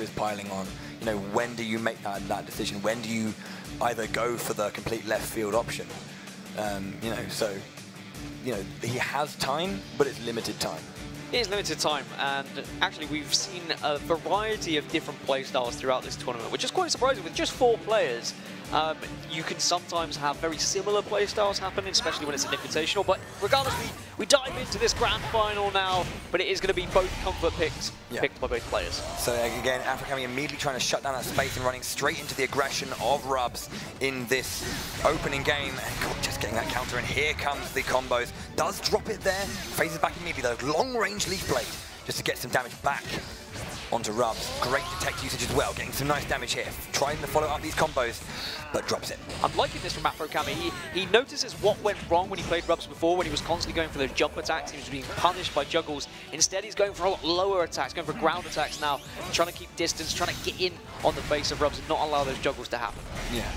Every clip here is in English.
is piling on. You know, when do you make that decision? When do you either go for the complete left field option? You know, so, you know, he has time, but it's limited time. It is limited time, and actually we've seen a variety of different playstyles throughout this tournament, which is quite surprising. With just 4 players, you can sometimes have very similar playstyles happening, especially when it's an invitational. But regardless, we dive into this grand final now, but it is going to be both comfort picks picked by both players. So again, Africami immediately trying to shut down that space and running straight into the aggression of Rubs in this opening game. And just getting that counter, and here comes the combos. Does drop it there, phases back immediately though. Long-range Leaf Blade just to get some damage back onto Rubs. Great detect usage as well, getting some nice damage here. Trying to follow up these combos, but drops it. I'm liking this from Afrokami. He notices what went wrong when he played Rubs before, when he was constantly going for those jump attacks. He was being punished by juggles. Instead, he's going for a lot lower attacks, going for ground attacks now, trying to keep distance, trying to get in on the face of Rubs and not allow those juggles to happen. Yeah.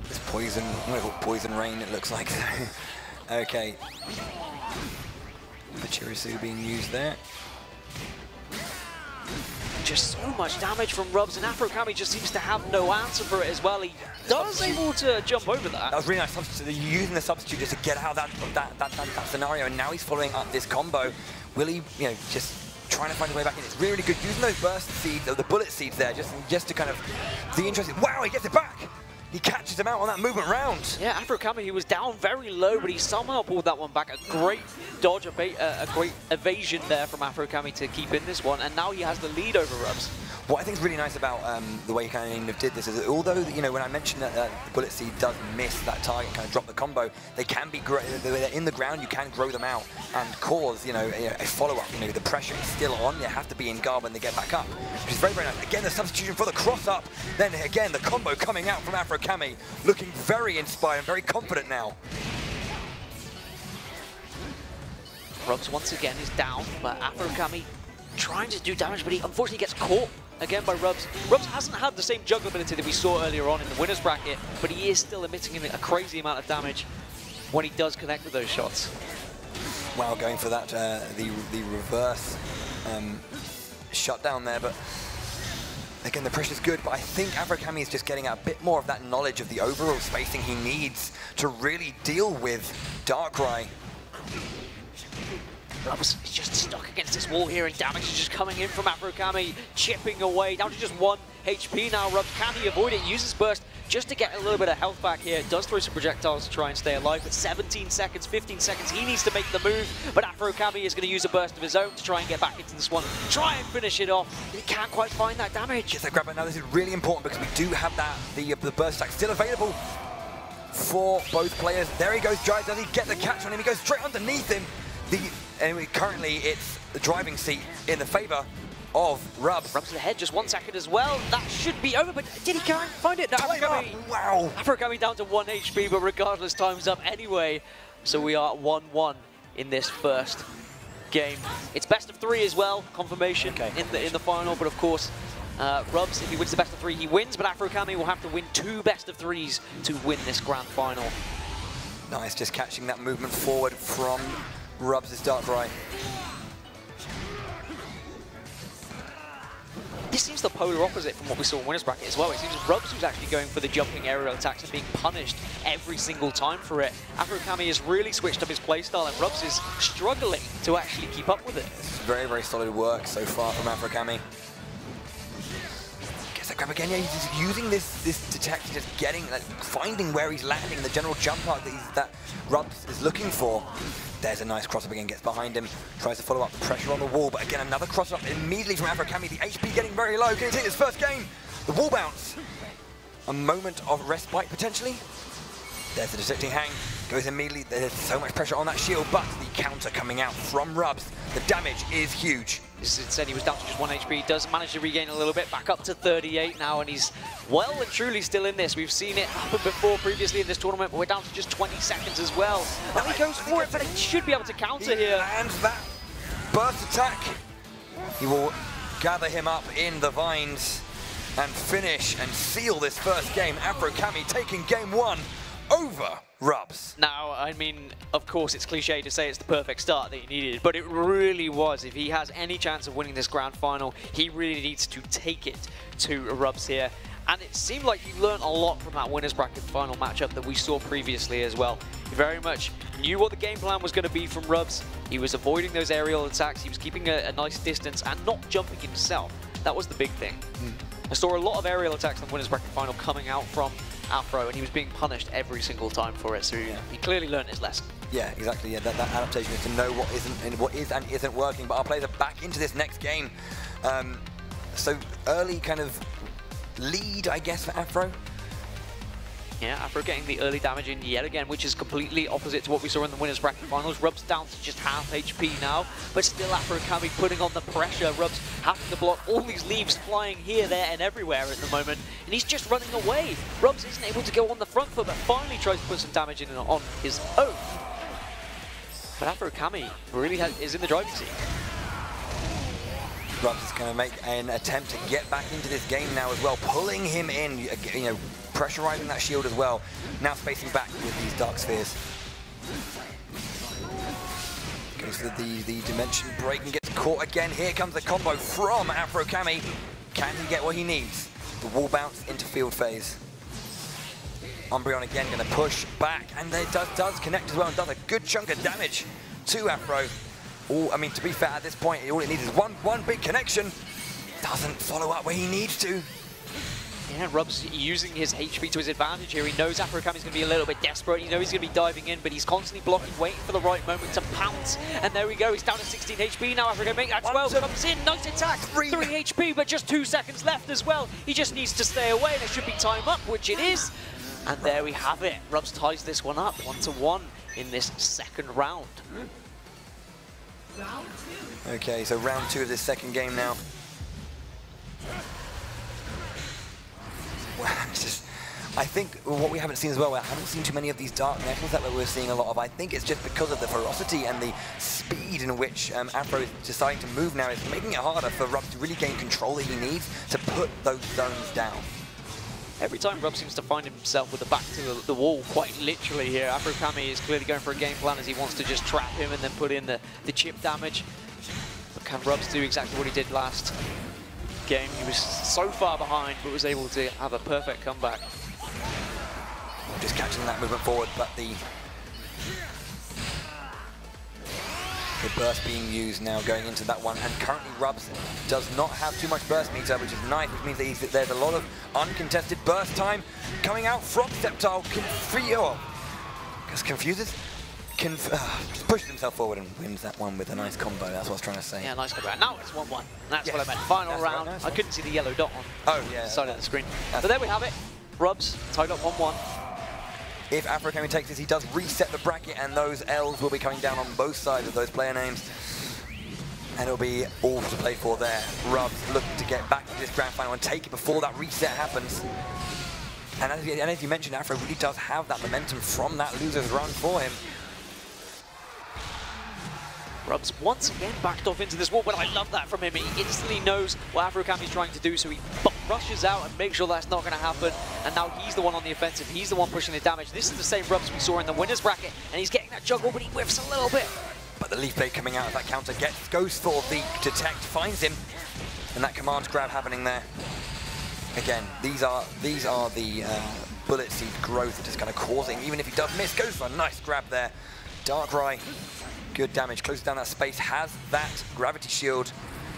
This poison, I'm gonna call it poison rain, it looks like. Okay. The Chirisu being used there. Just so much damage from Rubs, and Afrokami just seems to have no answer for it as well. He does able to jump over that. That was really nice substitute. Using the substitute just to get out of that scenario, and now he's following up this combo. Will he, you know, just trying to find a way back in? It's really, really good using those burst seeds, or the bullet seeds there, just to kind of the interesting. Wow, he gets it back. He catches him out on that movement round. Yeah, Afrokami, he was down very low, but he somehow pulled that one back. A great dodge, a great evasion there from Afrokami to keep in this one, and now he has the lead over Rubs. What I think is really nice about the way he kind of did this is that although, you know, when I mentioned that the bullet seed does miss that target, kind of drop the combo, they can be they're in the ground. You can grow them out and cause, you know, a follow-up. You know, the pressure is still on. They have to be in guard when they get back up, which is very, very nice. Again, the substitution for the cross-up. Then again, the combo coming out from Afrokami, looking very inspired and very confident now. Rubs once again is down, but Afrokami trying to do damage, but he unfortunately gets caught again by Rubs. Rubs hasn't had the same juggle ability that we saw earlier on in the winner's bracket, but he is still emitting a crazy amount of damage when he does connect with those shots. Wow, going for that, the reverse shutdown there, but again, the pressure's good, but I think Afrokami is just getting a bit more of that knowledge of the overall spacing he needs to really deal with Darkrai. Rubs is just stuck against this wall here, and damage is just coming in from Afrokami, chipping away, down to just 1 HP now. Rubs, can he avoid it? Uses burst just to get a little bit of health back here. Does throw some projectiles to try and stay alive, but 17 seconds, 15 seconds, he needs to make the move, but Afrokami is going to use a burst of his own to try and get back into this one, try and finish it off. He can't quite find that damage. Gets that grab, but now this is really important because we do have the burst attack still available for both players. There he goes, Jai. Does he get the catch on him? He goes straight underneath him. Currently, it's the driving seat in the favor of Rubs. Rubs ahead, just 1 second as well. That should be over, but did he find it? No, wow. Afrokami down to 1 HP, but regardless, time's up anyway. So we are 1-1 in this first game. It's best of 3 as well, confirmation in the final, but of course, Rubs, if he wins the best of 3, he wins, but Afrokami will have to win 2 best of 3s to win this grand final. Nice, just catching that movement forward from Rubs' Darkrai. This seems the polar opposite from what we saw in winner's bracket as well. It seems Rubs who's actually going for the jumping aerial attacks and being punished every single time for it. Afrokami has really switched up his playstyle, and Rubs is struggling to actually keep up with it. It's very, very solid work so far from Afrokami. Gets that grab again. Yeah, he's just using this detect, just finding where he's landing, the general jump arc that Rubs is looking for. There's a nice cross-up again, gets behind him, tries to follow up the pressure on the wall, but again, another cross-up immediately from Afrokami. The HP getting very low. Can he take this first game? The wall bounce. A moment of respite, potentially. There's the detecting hang. Goes immediately. There's so much pressure on that shield, but the counter coming out from Rubs. The damage is huge. This said he was down to just 1 HP. He does manage to regain a little bit, back up to 38 now, and he's well and truly still in this. We've seen it happen before previously in this tournament, but we're down to just 20 seconds as well. Now he goes for it, but he should be able to counter here. And that burst attack. He will gather him up in the vines and finish and seal this first game. Afrokami taking game 1 over Rubs. Now, I mean, of course, it's cliche to say it's the perfect start that he needed, but it really was. If he has any chance of winning this grand final, he really needs to take it to Rubs here. And it seemed like he learned a lot from that winners bracket final matchup that we saw previously as well. He very much knew what the game plan was going to be from Rubs. He was avoiding those aerial attacks. He was keeping a nice distance and not jumping himself. That was the big thing. I saw a lot of aerial attacks in the winners bracket final coming out from Afro, and he was being punished every single time for it. So he clearly learned his lesson. Yeah, exactly. Yeah, that adaptation is to know what is and isn't working. But our players are back into this next game. So early kind of lead, I guess, for Afro. Yeah, Afro getting the early damage in yet again, which is completely opposite to what we saw in the winners bracket finals. Rubs down to just half HP now, but still Afro can be putting on the pressure. Rubs having to block all these leaves flying here, there, and everywhere at the moment, and he's just running away. Rubs isn't able to go on the front foot, but finally tries to put some damage in on his own. But Afro Kami really is in the driving seat. Rubs is going to make an attempt to get back into this game now as well, pulling him in, you know, pressurizing that shield as well. Now spacing back with these dark spheres. Goes for the dimension break and gets caught again. Here comes the combo from Afro Kami. Can he get what he needs? The wall bounce into field phase. Umbreon again going to push back, and it does connect as well and does a good chunk of damage to Afro. I mean, to be fair, at this point, all it needs is one big connection. Doesn't follow up where he needs to. Yeah, Rubs using his HP to his advantage here. He knows Afro Kami's going to be a little bit desperate. He knows he's going to be diving in, but he's constantly blocking, waiting for the right moment to pounce. And there we go. He's down to 16 HP now. Afro Kami make that 12. Comes in. Nice attack. 3 HP, but just 2 seconds left as well. He just needs to stay away, and it should be time up, which it is. And there we have it. Rubs ties this one up 1-1 in this second round. Okay, so round 2 of this second game now. Well, it's just, I think what we haven't seen as well, I haven't seen too many of these dark metals that we're seeing a lot of. I think it's just because of the ferocity and the speed in which Afro is deciding to move now. It's making it harder for Rubs to really gain control that he needs to put those zones down. Every time Rubs seems to find himself with the back to the wall, quite literally here. Afro Kami is clearly going for a game plan as he wants to just trap him and then put in the chip damage. But can Rubs do exactly what he did last game? He was so far behind, but was able to have a perfect comeback. Just catching that movement forward, but the burst being used now going into that one, and currently Rubs does not have too much burst meter, which is nice, which means that there's a lot of uncontested burst time coming out from Sceptile. Confuses? Pushes himself forward and wins that one with a nice combo. That's what I was trying to say. Yeah, nice combo. Now it's 1-1. That's what I meant. Final round. Right, I couldn't see the yellow dot on the side of the screen. But there we have it. Rubs tied up 1-1. If Afro Kami takes this, he does reset the bracket, and those L's will be coming down on both sides of those player names. And it'll be all to play for there. Rubs looking to get back into this grand final and take it before that reset happens. And as you mentioned, Afro really does have that momentum from that loser's run for him. Rubs once again backed off into this wall, but I love that from him. He instantly knows what Afro Kami's trying to do, so he rushes out and makes sure that's not going to happen. And now he's the one on the offensive. He's the one pushing the damage. This is the same Rubs we saw in the winners bracket, and he's getting that juggle, but he whiffs a little bit. But the Leaf Blade coming out of that counter goes for the detect, finds him, and that command grab happening there. Again, these are the bullet seed growth that is kind of causing, even if he does miss, goes for a nice grab there. Darkrai, good damage, closes down that space, has that gravity shield,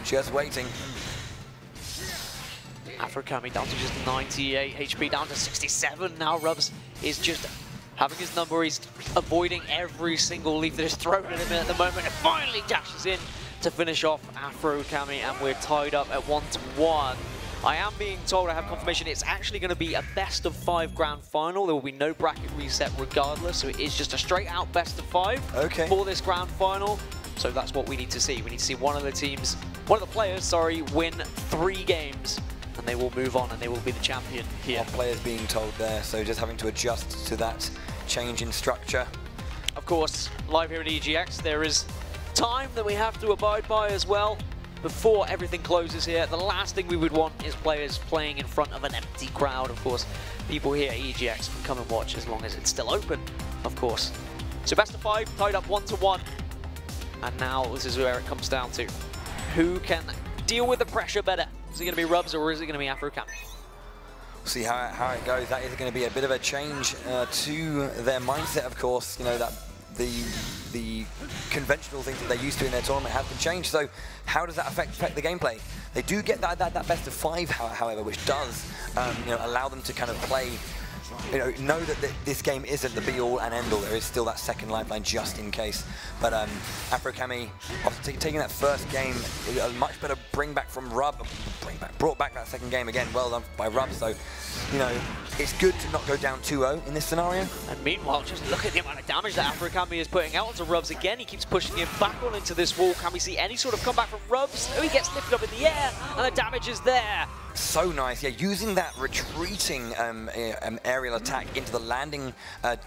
just waiting. Afro Kami down to just 98 HP, down to 67 now. Rubs is just having his number. He's avoiding every single leaf that is thrown at him at the moment, and finally dashes in to finish off Afro Kami, and we're tied up at 1-1. I am being told, I have confirmation, it's actually going to be a best-of-5 grand final. There will be no bracket reset regardless, so it is just a straight-out best-of-5 for this grand final. So that's what we need to see. We need to see one of the players, win 3 games, and they will move on, and they will be the champion here. One player's being told there, so just having to adjust to that change in structure. Of course, live here at EGX, there is time that we have to abide by as well. before everything closes here. The last thing we would want is players playing in front of an empty crowd. Of course, people here at EGX can come and watch as long as it's still open, of course. So best of 5, tied up 1-1. And now this is where it comes down to. Who can deal with the pressure better? Is it going to be Rubs or is it going to be Afro-Cami? See how it goes. That is going to be a bit of a change to their mindset, of course. You know, that the conventional things that they're used to in their tournament have been changed. So how does that affect the gameplay? They do get that best of 5, however, which does you know, allow them to kind of play. Know that this game isn't the be-all and end-all. There is still that second lifeline just in case. But Afro-Cami, after taking that first game, a much better bring-back from Rub. Brought back that second game again. Well done by Rub. So, you know, it's good to not go down 2-0 in this scenario. And meanwhile, just look at the amount of damage that Afro-Cami is putting out onto Rubs again. He keeps pushing him back on into this wall. Can we see any sort of comeback from Rubs? Oh, he gets lifted up in the air, and the damage is there. So nice, yeah, using that retreating aerial attack into the landing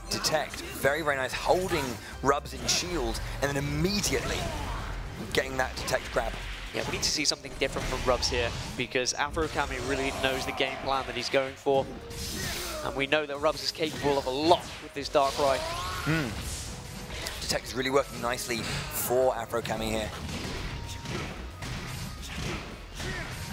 detect. Very, very nice, holding Rubs in shield, and then immediately getting that detect grab. Yeah, we need to see something different from Rubs here, because Afro-Cami really knows the game plan that he's going for. And we know that Rubs is capable of a lot with this Darkrai. Detect is really working nicely for Afro-Cami here.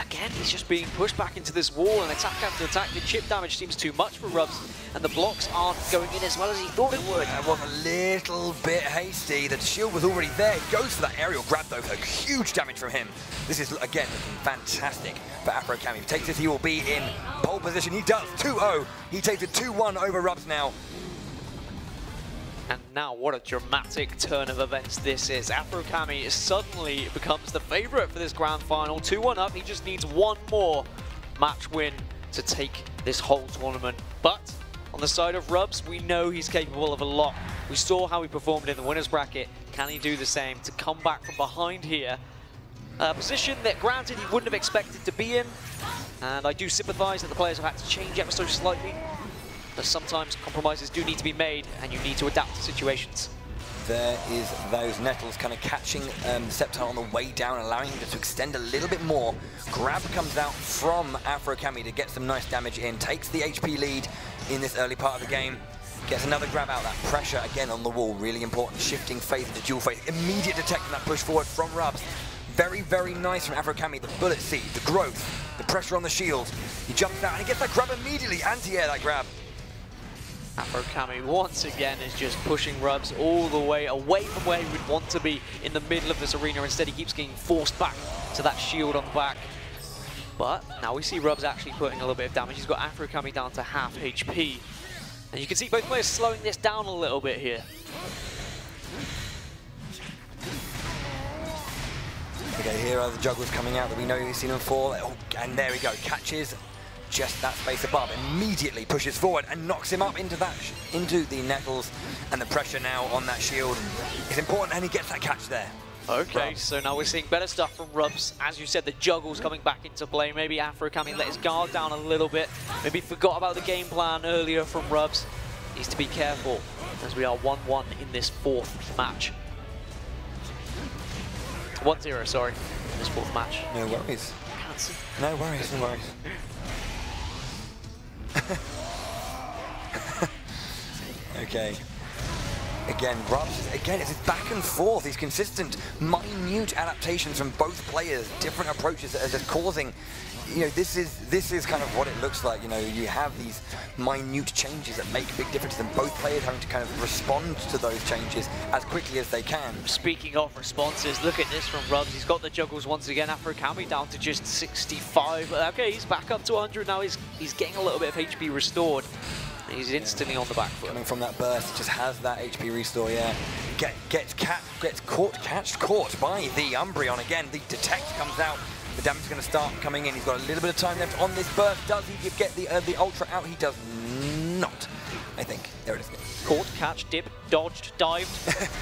Again, he's just being pushed back into this wall, and attack after attack. The chip damage seems too much for Rubs, and the blocks aren't going in as well as he thought it would. That was a little bit hasty. The shield was already there. He goes for that aerial grab, though, for huge damage from him. This is, again, looking fantastic for Afro-Cami. If he takes this, he will be in pole position. He does, 2-0. He takes it 2-1 over Rubs now. And now, what a dramatic turn of events this is. Afro-Cami suddenly becomes the favorite for this grand final. 2-1 up, he just needs one more match win to take this whole tournament. But on the side of Rubs, we know he's capable of a lot. We saw how he performed in the winner's bracket. Can he do the same to come back from behind here? A position that, granted, he wouldn't have expected to be in. And I do sympathise that the players have had to change ever so slightly. But sometimes compromises do need to be made, and you need to adapt to situations. There is those Nettles kind of catching Sceptile on the way down, allowing him to extend a little bit more. Grab comes out from Afro-Cami to get some nice damage in, takes the HP lead in this early part of the game, gets another grab out. That pressure again on the wall, really important. Shifting faith to dual faith, immediate detect on that push forward from Rubs. Very, very nice from Afro-Cami. The bullet seed, the growth, the pressure on the shield. He jumps out and he gets that grab immediately, anti-air that grab. Afro-Cami once again is just pushing Rubs all the way away from where he would want to be in the middle of this arena. Instead, he keeps getting forced back to that shield on the back. But now we see Rubs actually putting a little bit of damage. He's got Afro-Cami down to half HP. And you can see both players slowing this down a little bit here. Okay, here are the juggles coming out that we know we've seen them before. Oh, and there we go, catches just that space above, immediately pushes forward and knocks him up into the Nettles, and the pressure now on that shield is important, and he gets that catch there. Okay, so now we're seeing better stuff from Rubs. As you said, the juggles coming back into play. Maybe Afro-Cami let his guard down a little bit. Maybe forgot about the game plan earlier from Rubs. Needs to be careful as we are 1-1 in this fourth match. 1-0, sorry, in this fourth match. No worries. No worries, no worries. Okay. Again, Rubs, again, it's back and forth. These consistent, minute adaptations from both players, different approaches that are just causing, you know, this is kind of what it looks like. You know, you have these minute changes that make big differences, and both players having to kind of respond to those changes as quickly as they can. Speaking of responses, look at this from Rubs. He's got the juggles once again. Afro-Cami down to just 65. Okay, he's back up to 100 now. He's getting a little bit of HP restored. He's instantly on the back foot. Coming from that burst, just has that HP restore, yeah. Gets caught by the Umbreon again. The detect comes out. The damage is going to start coming in. He's got a little bit of time left on this burst. Does he get the Ultra out? He does not, I think. There it is. Caught, catch, dip, dodged, dived.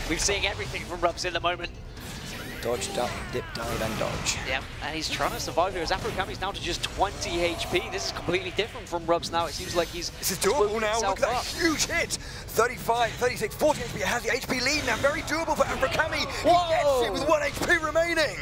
We're seeing everything from Rubs in the moment. Dodge, duck, dip, dive, and dodge. Yep, and he's trying to survive here as Afro-Cami's down to just 20 HP. This is completely different from Rubs now. It seems like he's... This is doable now. Look at that huge hit. 35, 36, 40 HP. Has the HP lead now. Very doable for Afro-Cami. He gets it with 1 HP remaining.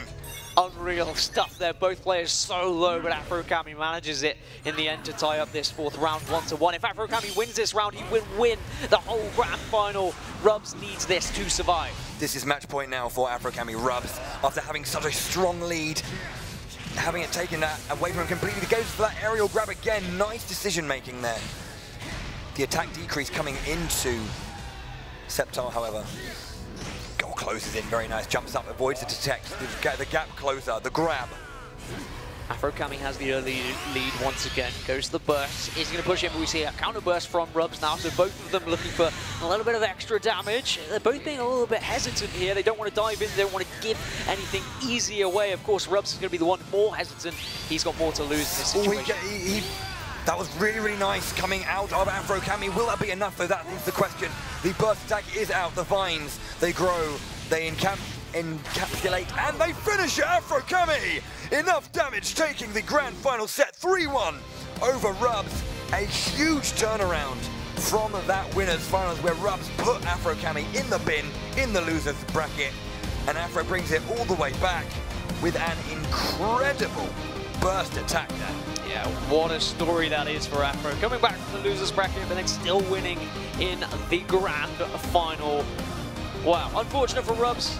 Unreal stuff there. Both players so low, but Afro-Kami manages it in the end to tie up this fourth round 1-1. If Afro-Kami wins this round, he will win the whole grand final. Rubs needs this to survive. This is match point now for Afro-Kami. Rubs, after having such a strong lead, having it taken away from him completely, he goes for that aerial grab again. Nice decision making there. The attack decrease coming into Sceptile, however. Goal closes in, very nice. Jumps up, avoids the detect, the gap closer, the grab. Afro-Kami has the early lead once again, goes to the burst, is going to push him, but we see a counter burst from Rubs now, so both of them looking for a little bit of extra damage. They're both being a little bit hesitant here, they don't want to dive in, they don't want to give anything easy away. Of course, Rubs is going to be the one more hesitant, he's got more to lose in this situation. That was really, really nice coming out of Afro-Kami. Will that be enough though? That is the question. The burst attack is out, the vines, they grow, they encapsulate, and they finish it, Afro-Kami! Enough damage, taking the grand final set 3-1 over Rubs. A huge turnaround from that winners finals where Rubs put Afro-Kami in the bin, in the losers bracket, and Afro brings it all the way back with an incredible burst attack there. Yeah, what a story that is for Afro. Coming back from the losers bracket, but then still winning in the grand final. Wow, unfortunate for Rubs.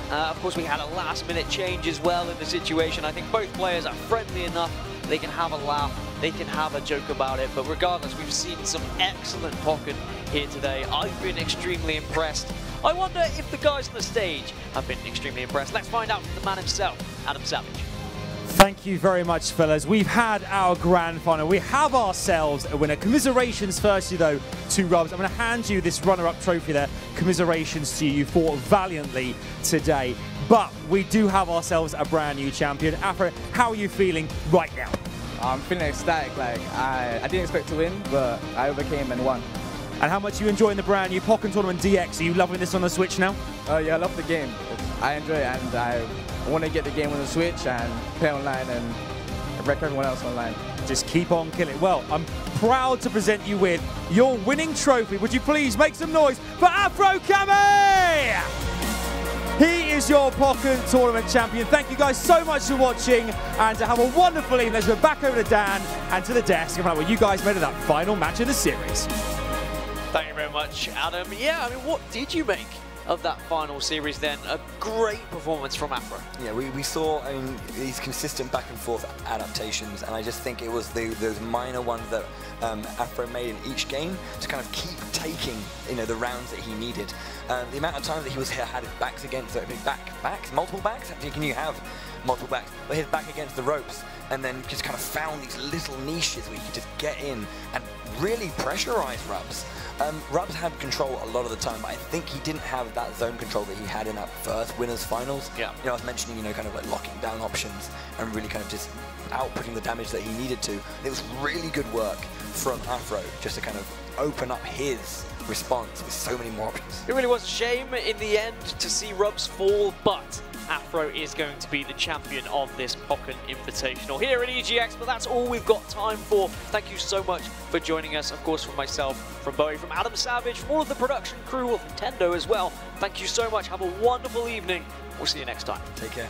Of course, we had a last-minute change as well in the situation. I think both players are friendly enough. They can have a laugh, they can have a joke about it. But regardless, we've seen some excellent Pokkén here today. I've been extremely impressed. I wonder if the guys on the stage have been extremely impressed. Let's find out from the man himself, Adam Savage. Thank you very much, fellas. We've had our grand final. We have ourselves a winner. Commiserations, firstly, though, to Rubs. I'm going to hand you this runner-up trophy there. Commiserations to you. You fought valiantly today. But we do have ourselves a brand new champion. Afro, how are you feeling right now? I'm feeling ecstatic. Like I didn't expect to win, but I overcame and won. And how much are you enjoying the brand new Pokkén Tournament DX? Are you loving this on the Switch now? Yeah, I love the game. I enjoy it, and I want to get the game on the Switch and play online and wreck everyone else online. Just keep on killing. Well, I'm proud to present you with your winning trophy. Would you please make some noise for Afro-Kami? He is your Pokkén Tournament champion. Thank you guys so much for watching, and to have a wonderful evening. Let's go back over to Dan and to the desk and find out what you guys made of that final match of the series. Thank you very much, Adam. Yeah, I mean, what did you make of that final series then? A great performance from Afro. Yeah, we saw, I mean, these consistent back and forth adaptations, and I just think it was those minor ones that Afro made in each game to kind of keep taking, you know, the rounds that he needed. The amount of times that he had his backs against, multiple backs? Actually, can you have multiple backs? But his back against the ropes, and then just kind of found these little niches where you could just get in and really pressurize Rubs. Rubs had control a lot of the time, but I think he didn't have that zone control that he had in that first winners finals. Yeah. You know, I was mentioning, you know, kind of like locking down options and really kind of just outputting the damage that he needed to. It was really good work from Afro just to kind of open up his response with so many more options. It really was a shame in the end to see Rubs fall, but Afro is going to be the champion of this Pokkén Invitational here at EGX, but that's all we've got time for. Thank you so much for joining us, of course, from myself, from Bowie, from Adam Savage, from all of the production crew of Nintendo as well. Thank you so much. Have a wonderful evening. We'll see you next time. Take care.